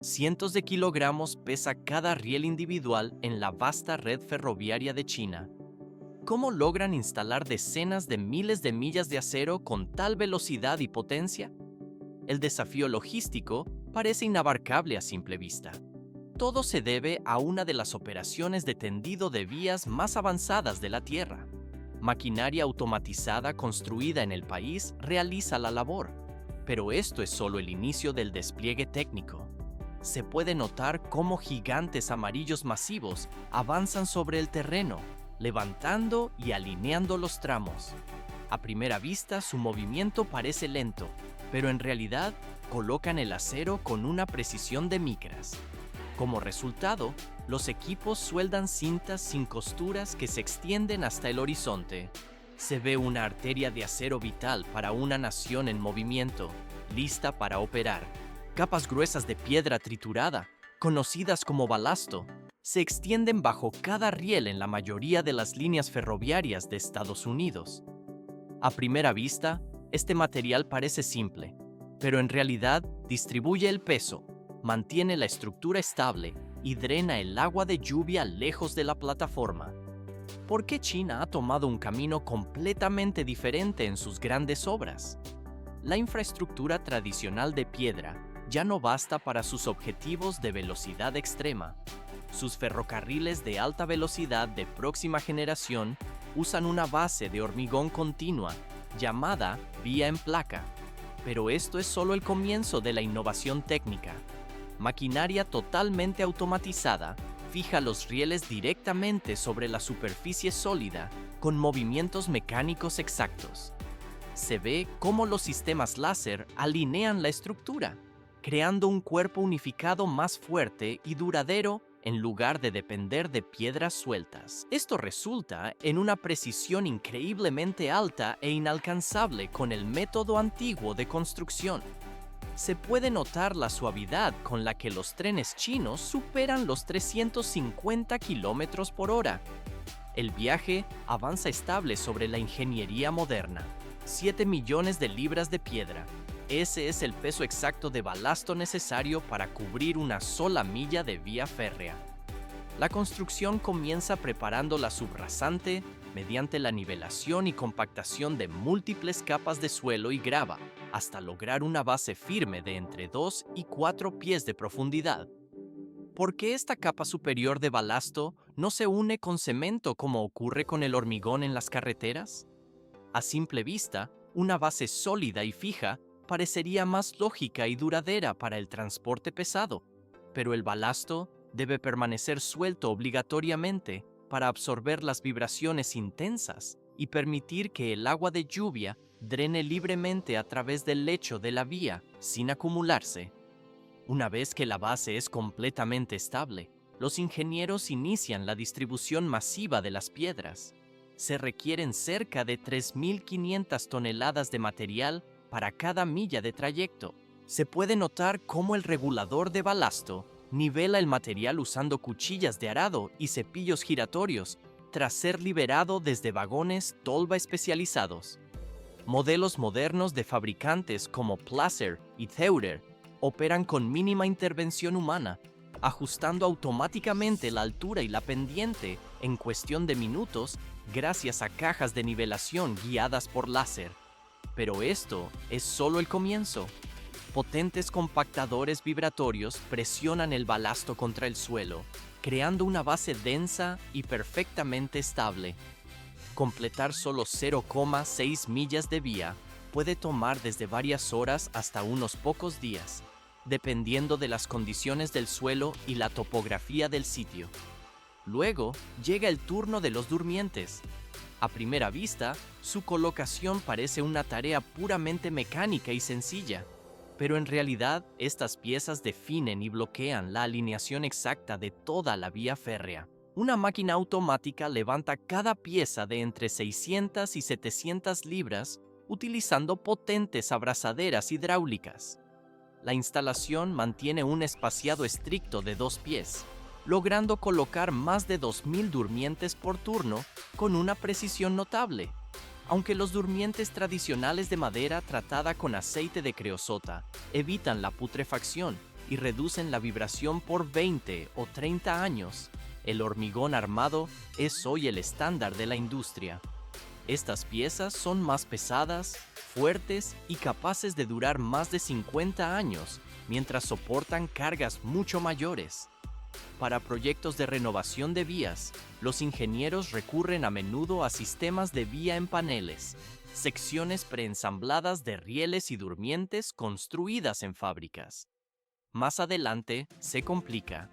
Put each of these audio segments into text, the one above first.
Cientos de kilogramos pesa cada riel individual en la vasta red ferroviaria de China. ¿Cómo logran instalar decenas de miles de millas de acero con tal velocidad y potencia? El desafío logístico parece inabarcable a simple vista. Todo se debe a una de las operaciones de tendido de vías más avanzadas de la Tierra. Maquinaria automatizada construida en el país realiza la labor, pero esto es solo el inicio del despliegue técnico. Se puede notar cómo gigantes amarillos masivos avanzan sobre el terreno, levantando y alineando los tramos. A primera vista, su movimiento parece lento, pero en realidad colocan el acero con una precisión de micras. Como resultado, los equipos sueldan cintas sin costuras que se extienden hasta el horizonte. Se ve una arteria de acero vital para una nación en movimiento, lista para operar. Capas gruesas de piedra triturada, conocidas como balasto, se extienden bajo cada riel en la mayoría de las líneas ferroviarias de Estados Unidos. A primera vista, este material parece simple, pero en realidad distribuye el peso, mantiene la estructura estable y drena el agua de lluvia lejos de la plataforma. ¿Por qué China ha tomado un camino completamente diferente en sus grandes obras? La infraestructura tradicional de piedra ya no basta para sus objetivos de velocidad extrema. Sus ferrocarriles de alta velocidad de próxima generación usan una base de hormigón continua, llamada vía en placa. Pero esto es solo el comienzo de la innovación técnica. Maquinaria totalmente automatizada fija los rieles directamente sobre la superficie sólida con movimientos mecánicos exactos. Se ve cómo los sistemas láser alinean la estructura, creando un cuerpo unificado más fuerte y duradero en lugar de depender de piedras sueltas. Esto resulta en una precisión increíblemente alta e inalcanzable con el método antiguo de construcción. Se puede notar la suavidad con la que los trenes chinos superan los 350 kilómetros por hora. El viaje avanza estable sobre la ingeniería moderna. 7 millones de libras de piedra. Ese es el peso exacto de balasto necesario para cubrir una sola milla de vía férrea. La construcción comienza preparando la subrasante mediante la nivelación y compactación de múltiples capas de suelo y grava, hasta lograr una base firme de entre 2 y 4 pies de profundidad. ¿Por qué esta capa superior de balasto no se une con cemento como ocurre con el hormigón en las carreteras? A simple vista, una base sólida y fija parecería más lógica y duradera para el transporte pesado, pero el balasto debe permanecer suelto obligatoriamente para absorber las vibraciones intensas y permitir que el agua de lluvia drene libremente a través del lecho de la vía sin acumularse. Una vez que la base es completamente estable, los ingenieros inician la distribución masiva de las piedras. Se requieren cerca de 3.500 toneladas de material para cada milla de trayecto. Se puede notar cómo el regulador de balasto nivela el material usando cuchillas de arado y cepillos giratorios tras ser liberado desde vagones tolva especializados. Modelos modernos de fabricantes como Placer y Theurer operan con mínima intervención humana, ajustando automáticamente la altura y la pendiente en cuestión de minutos gracias a cajas de nivelación guiadas por láser. Pero esto es solo el comienzo. Potentes compactadores vibratorios presionan el balasto contra el suelo, creando una base densa y perfectamente estable. Completar solo 0,6 millas de vía puede tomar desde varias horas hasta unos pocos días, dependiendo de las condiciones del suelo y la topografía del sitio. Luego llega el turno de los durmientes. A primera vista, su colocación parece una tarea puramente mecánica y sencilla, pero en realidad estas piezas definen y bloquean la alineación exacta de toda la vía férrea. Una máquina automática levanta cada pieza de entre 600 y 700 libras utilizando potentes abrazaderas hidráulicas. La instalación mantiene un espaciado estricto de 2 pies, logrando colocar más de 2.000 durmientes por turno con una precisión notable. Aunque los durmientes tradicionales de madera tratada con aceite de creosota evitan la putrefacción y reducen la vibración por 20 o 30 años. El hormigón armado es hoy el estándar de la industria. Estas piezas son más pesadas, fuertes y capaces de durar más de 50 años, mientras soportan cargas mucho mayores. Para proyectos de renovación de vías, los ingenieros recurren a menudo a sistemas de vía en paneles, secciones preensambladas de rieles y durmientes construidas en fábricas. Más adelante se complica.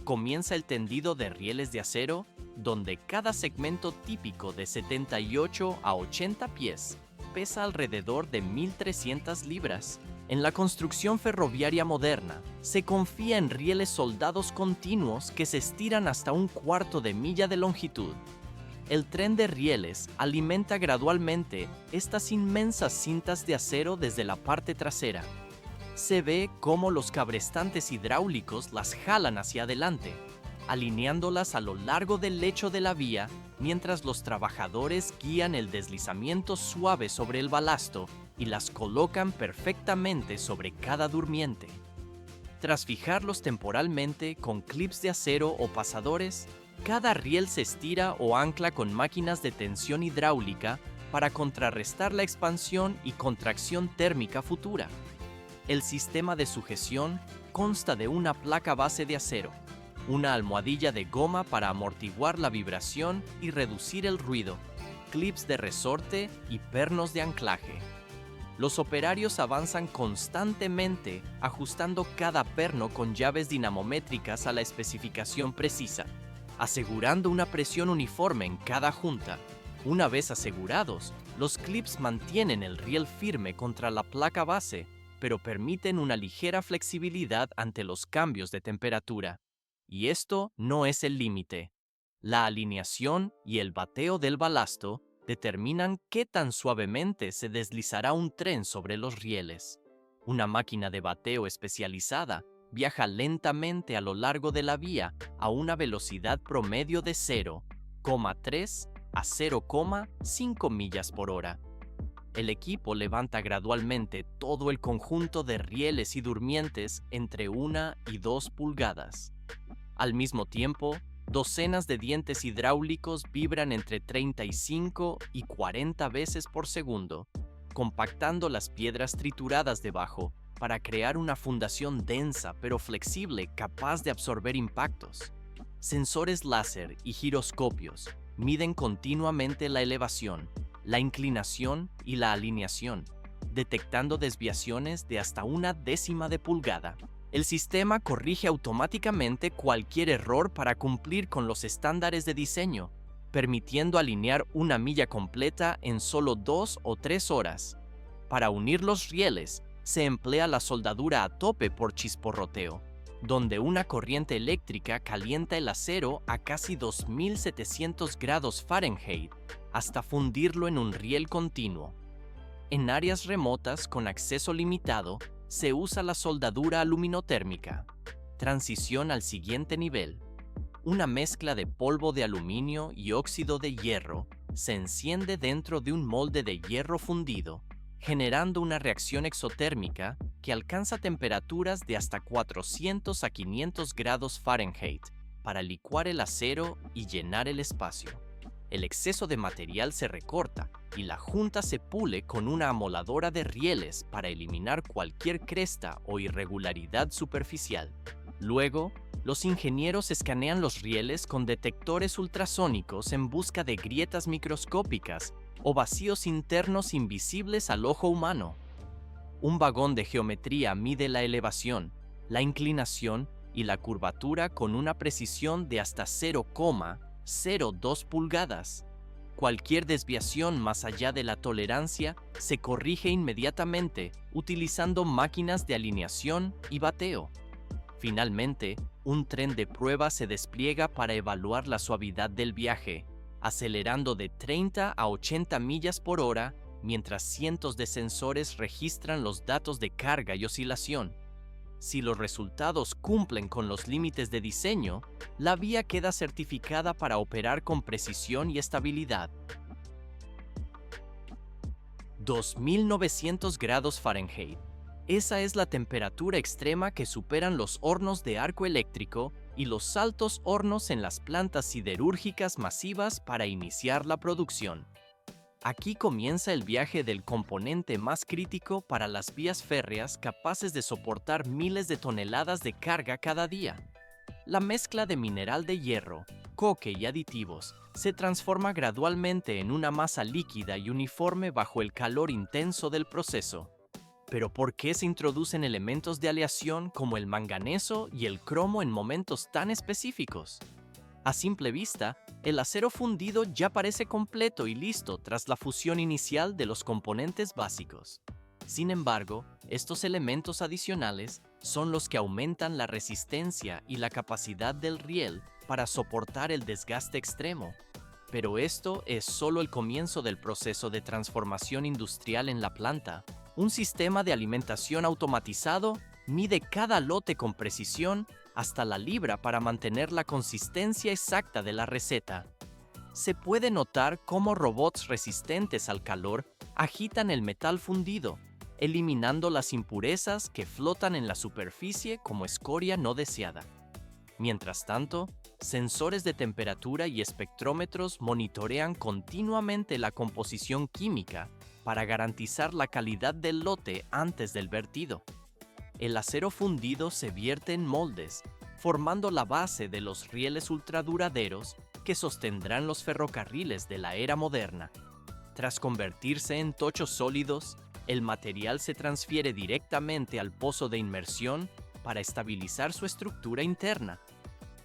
Comienza el tendido de rieles de acero, donde cada segmento típico de 78 a 80 pies pesa alrededor de 1.300 libras. En la construcción ferroviaria moderna, se confía en rieles soldados continuos que se estiran hasta un cuarto de milla de longitud. El tren de rieles alimenta gradualmente estas inmensas cintas de acero desde la parte trasera. Se ve cómo los cabrestantes hidráulicos las jalan hacia adelante, alineándolas a lo largo del lecho de la vía, mientras los trabajadores guían el deslizamiento suave sobre el balasto y las colocan perfectamente sobre cada durmiente. Tras fijarlos temporalmente con clips de acero o pasadores, cada riel se estira o ancla con máquinas de tensión hidráulica para contrarrestar la expansión y contracción térmica futura. El sistema de sujeción consta de una placa base de acero, una almohadilla de goma para amortiguar la vibración y reducir el ruido, clips de resorte y pernos de anclaje. Los operarios avanzan constantemente ajustando cada perno con llaves dinamométricas a la especificación precisa, asegurando una presión uniforme en cada junta. Una vez asegurados, los clips mantienen el riel firme contra la placa base, pero permiten una ligera flexibilidad ante los cambios de temperatura. Y esto no es el límite. La alineación y el bateo del balasto determinan qué tan suavemente se deslizará un tren sobre los rieles. Una máquina de bateo especializada viaja lentamente a lo largo de la vía a una velocidad promedio de 0,3 a 0,5 millas por hora. El equipo levanta gradualmente todo el conjunto de rieles y durmientes entre 1 y 2 pulgadas. Al mismo tiempo, docenas de dientes hidráulicos vibran entre 35 y 40 veces por segundo, compactando las piedras trituradas debajo para crear una fundación densa pero flexible capaz de absorber impactos. Sensores láser y giroscopios miden continuamente la elevación, la inclinación y la alineación, detectando desviaciones de hasta 1/10 de pulgada. El sistema corrige automáticamente cualquier error para cumplir con los estándares de diseño, permitiendo alinear una milla completa en solo 2 o 3 horas. Para unir los rieles, se emplea la soldadura a tope por chisporroteo, donde una corriente eléctrica calienta el acero a casi 2700 grados Fahrenheit hasta fundirlo en un riel continuo. En áreas remotas con acceso limitado, se usa la soldadura aluminotérmica. Transición al siguiente nivel. Una mezcla de polvo de aluminio y óxido de hierro se enciende dentro de un molde de hierro fundido, generando una reacción exotérmica que alcanza temperaturas de hasta 400 a 500 grados Fahrenheit para licuar el acero y llenar el espacio. El exceso de material se recorta y la junta se pule con una amoladora de rieles para eliminar cualquier cresta o irregularidad superficial. Luego, los ingenieros escanean los rieles con detectores ultrasónicos en busca de grietas microscópicas o vacíos internos invisibles al ojo humano. Un vagón de geometría mide la elevación, la inclinación y la curvatura con una precisión de hasta 0,02 pulgadas. Cualquier desviación más allá de la tolerancia se corrige inmediatamente utilizando máquinas de alineación y bateo. Finalmente, un tren de prueba se despliega para evaluar la suavidad del viaje, acelerando de 30 a 80 millas por hora mientras cientos de sensores registran los datos de carga y oscilación. Si los resultados cumplen con los límites de diseño, la vía queda certificada para operar con precisión y estabilidad. 2900 grados Fahrenheit. Esa es la temperatura extrema que superan los hornos de arco eléctrico y los altos hornos en las plantas siderúrgicas masivas para iniciar la producción. Aquí comienza el viaje del componente más crítico para las vías férreas capaces de soportar miles de toneladas de carga cada día. La mezcla de mineral de hierro, coque y aditivos se transforma gradualmente en una masa líquida y uniforme bajo el calor intenso del proceso. Pero ¿por qué se introducen elementos de aleación como el manganeso y el cromo en momentos tan específicos? A simple vista, el acero fundido ya parece completo y listo tras la fusión inicial de los componentes básicos. Sin embargo, estos elementos adicionales son los que aumentan la resistencia y la capacidad del riel para soportar el desgaste extremo. Pero esto es solo el comienzo del proceso de transformación industrial en la planta. Un sistema de alimentación automatizado mide cada lote con precisión hasta la libra para mantener la consistencia exacta de la receta. Se puede notar cómo robots resistentes al calor agitan el metal fundido, eliminando las impurezas que flotan en la superficie como escoria no deseada. Mientras tanto, sensores de temperatura y espectrómetros monitorean continuamente la composición química para garantizar la calidad del lote antes del vertido. El acero fundido se vierte en moldes, formando la base de los rieles ultraduraderos que sostendrán los ferrocarriles de la era moderna. Tras convertirse en tochos sólidos, el material se transfiere directamente al pozo de inmersión para estabilizar su estructura interna.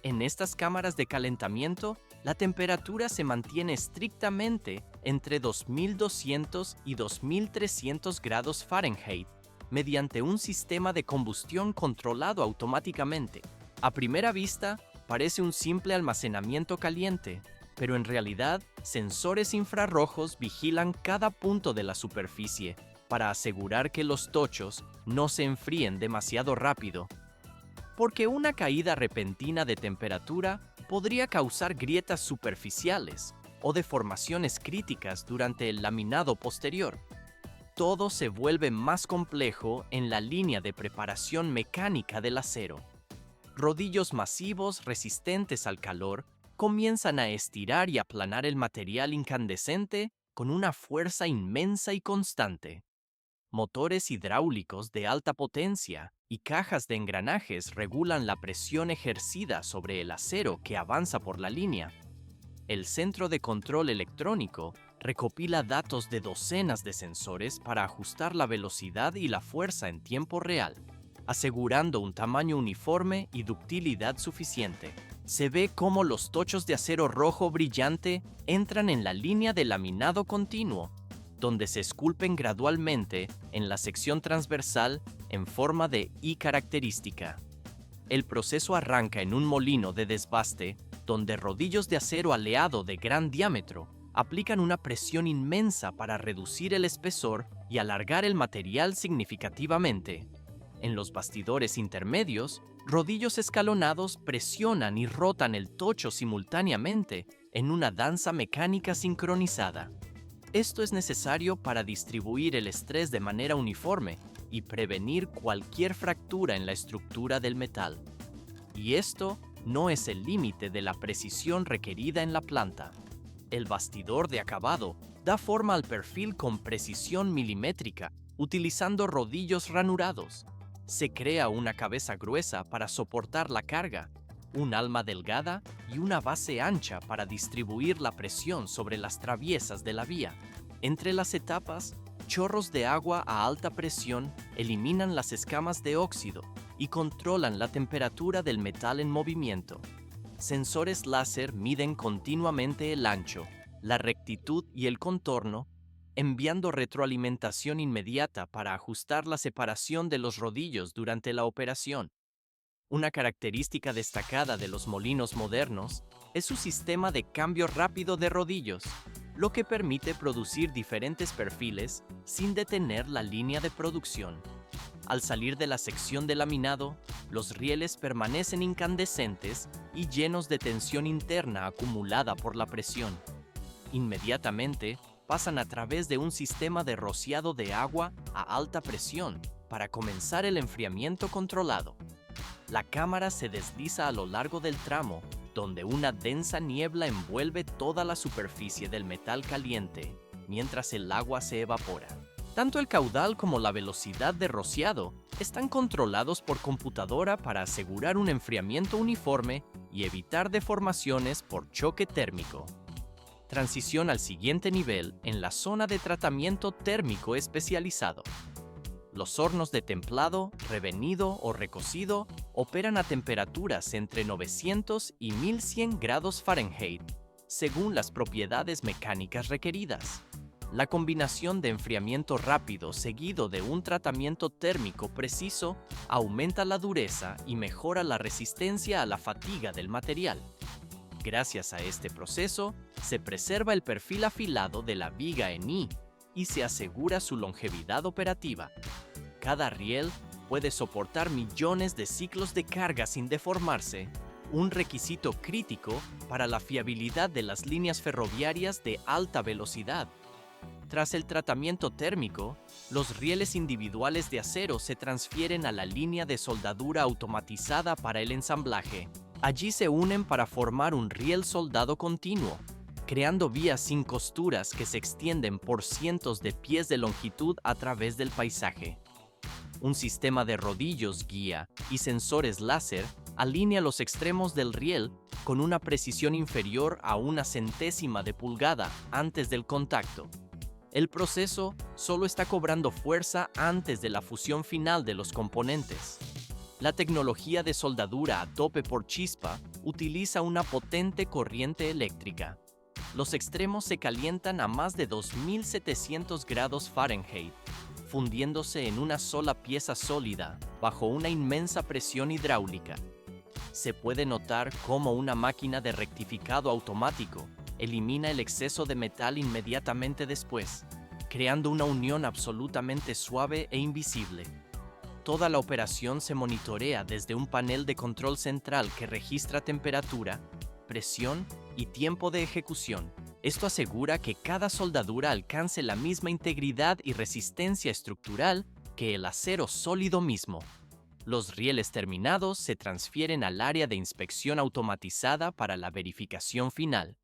En estas cámaras de calentamiento, la temperatura se mantiene estrictamente entre 2200 y 2300 grados Fahrenheit mediante un sistema de combustión controlado automáticamente. A primera vista, parece un simple almacenamiento caliente, pero en realidad, sensores infrarrojos vigilan cada punto de la superficie para asegurar que los tochos no se enfríen demasiado rápido. Porque una caída repentina de temperatura podría causar grietas superficiales o deformaciones críticas durante el laminado posterior. Todo se vuelve más complejo en la línea de preparación mecánica del acero. Rodillos masivos resistentes al calor comienzan a estirar y aplanar el material incandescente con una fuerza inmensa y constante. Motores hidráulicos de alta potencia y cajas de engranajes regulan la presión ejercida sobre el acero que avanza por la línea. El centro de control electrónico recopila datos de docenas de sensores para ajustar la velocidad y la fuerza en tiempo real, asegurando un tamaño uniforme y ductilidad suficiente. Se ve cómo los tochos de acero rojo brillante entran en la línea de laminado continuo, donde se esculpen gradualmente en la sección transversal en forma de I característica. El proceso arranca en un molino de desbaste, donde rodillos de acero aleado de gran diámetro aplican una presión inmensa para reducir el espesor y alargar el material significativamente. En los bastidores intermedios, rodillos escalonados presionan y rotan el tocho simultáneamente en una danza mecánica sincronizada. Esto es necesario para distribuir el estrés de manera uniforme y prevenir cualquier fractura en la estructura del metal. Y esto no es el límite de la precisión requerida en la planta. El bastidor de acabado da forma al perfil con precisión milimétrica, utilizando rodillos ranurados. Se crea una cabeza gruesa para soportar la carga, un alma delgada y una base ancha para distribuir la presión sobre las traviesas de la vía. Entre las etapas, chorros de agua a alta presión eliminan las escamas de óxido y controlan la temperatura del metal en movimiento. Sensores láser miden continuamente el ancho, la rectitud y el contorno, enviando retroalimentación inmediata para ajustar la separación de los rodillos durante la operación. Una característica destacada de los molinos modernos es su sistema de cambio rápido de rodillos, lo que permite producir diferentes perfiles sin detener la línea de producción. Al salir de la sección de laminado, los rieles permanecen incandescentes y llenos de tensión interna acumulada por la presión. Inmediatamente, pasan a través de un sistema de rociado de agua a alta presión para comenzar el enfriamiento controlado. La cámara se desliza a lo largo del tramo, donde una densa niebla envuelve toda la superficie del metal caliente, mientras el agua se evapora. Tanto el caudal como la velocidad de rociado están controlados por computadora para asegurar un enfriamiento uniforme y evitar deformaciones por choque térmico. Transición al siguiente nivel en la zona de tratamiento térmico especializado. Los hornos de templado, revenido o recocido operan a temperaturas entre 900 y 1100 grados Fahrenheit, según las propiedades mecánicas requeridas. La combinación de enfriamiento rápido seguido de un tratamiento térmico preciso aumenta la dureza y mejora la resistencia a la fatiga del material. Gracias a este proceso, se preserva el perfil afilado de la viga en I y se asegura su longevidad operativa. Cada riel puede soportar millones de ciclos de carga sin deformarse, un requisito crítico para la fiabilidad de las líneas ferroviarias de alta velocidad. Tras el tratamiento térmico, los rieles individuales de acero se transfieren a la línea de soldadura automatizada para el ensamblaje. Allí se unen para formar un riel soldado continuo, creando vías sin costuras que se extienden por cientos de pies de longitud a través del paisaje. Un sistema de rodillos guía y sensores láser alinea los extremos del riel con una precisión inferior a una centésima de pulgada antes del contacto. El proceso solo está cobrando fuerza antes de la fusión final de los componentes. La tecnología de soldadura a tope por chispa utiliza una potente corriente eléctrica. Los extremos se calientan a más de 2700 grados Fahrenheit, fundiéndose en una sola pieza sólida bajo una inmensa presión hidráulica. Se puede notar cómo una máquina de rectificado automático elimina el exceso de metal inmediatamente después, creando una unión absolutamente suave e invisible. Toda la operación se monitorea desde un panel de control central que registra temperatura, presión y tiempo de ejecución. Esto asegura que cada soldadura alcance la misma integridad y resistencia estructural que el acero sólido mismo. Los rieles terminados se transfieren al área de inspección automatizada para la verificación final.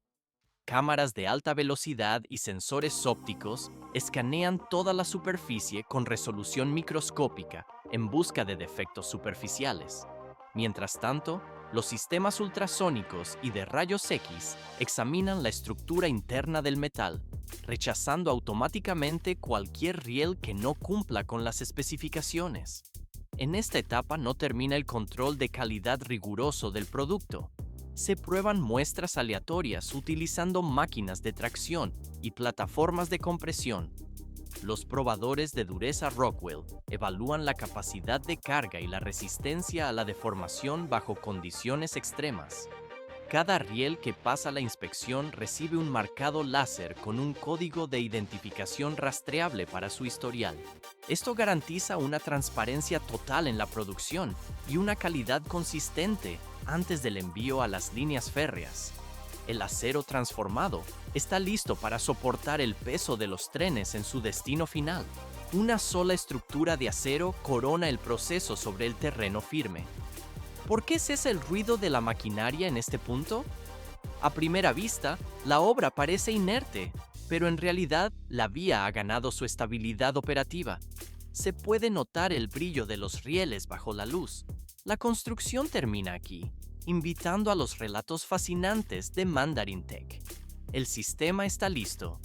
Cámaras de alta velocidad y sensores ópticos escanean toda la superficie con resolución microscópica en busca de defectos superficiales. Mientras tanto, los sistemas ultrasónicos y de rayos X examinan la estructura interna del metal, rechazando automáticamente cualquier riel que no cumpla con las especificaciones. En esta etapa no termina el control de calidad riguroso del producto. Se prueban muestras aleatorias utilizando máquinas de tracción y plataformas de compresión. Los probadores de dureza Rockwell evalúan la capacidad de carga y la resistencia a la deformación bajo condiciones extremas. Cada riel que pasa la inspección recibe un marcado láser con un código de identificación rastreable para su historial. Esto garantiza una transparencia total en la producción y una calidad consistente antes del envío a las líneas férreas. El acero transformado está listo para soportar el peso de los trenes en su destino final. Una sola estructura de acero corona el proceso sobre el terreno firme. ¿Por qué cesa el ruido de la maquinaria en este punto? A primera vista, la obra parece inerte, pero en realidad la vía ha ganado su estabilidad operativa. Se puede notar el brillo de los rieles bajo la luz. La construcción termina aquí, invitando a los relatos fascinantes de Mandarin Tech. El sistema está listo,